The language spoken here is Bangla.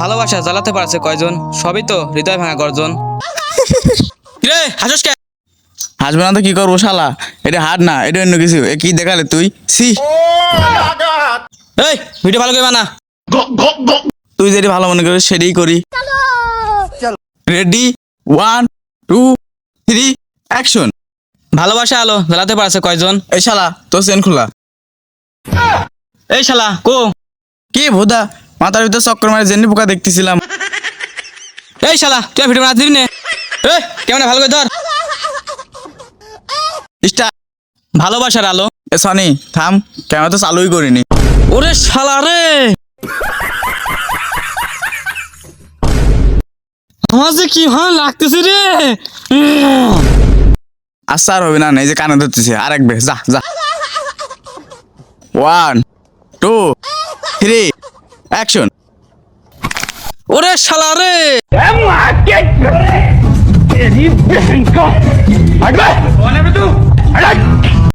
ভালোবাসা জ্বালাতে পারছে কয়জন, সবই তো হৃদয় ভাঙা গর্জন। রে হাসস কে? হাসবে না তো কি করবো শালা, এটা হার না, এটা অন্য কিছু। এ কি দেখালে তুই? সি এই ভিডিও ভালো করে বানা। তুই যেটি ভালো মনে করিস সেটাই করি। Ready, 1 2 3 action. ভালোবাসা আলো জ্বালাতে পারছে কয়জন? এই শালা তোর চেন খোলা। এই শালা কো? কি ভোদা, মাথার ভিতর চক্কর মারে জেনি পোকা দেখতেছিলাম। এই শালা তুই ভিডিও বানা দিবি না? এই কেমন ভালো করে ধর। স্টার্ট। ভালোবাসার আলো। এ সনি থাম, ক্যামেরা তো চালুই করিনি। ওরে শালা রে, আমার যে কি ভালো লাগতেছে রে। আচ্ছা আর হবে না, এই যে কানে ধরতেছে, আর এক বেশ, যা যা। 1 2 3 অ্যাকশন। ওরে শালা রে, तेरी बहन का हट बे कौन है बे तू हट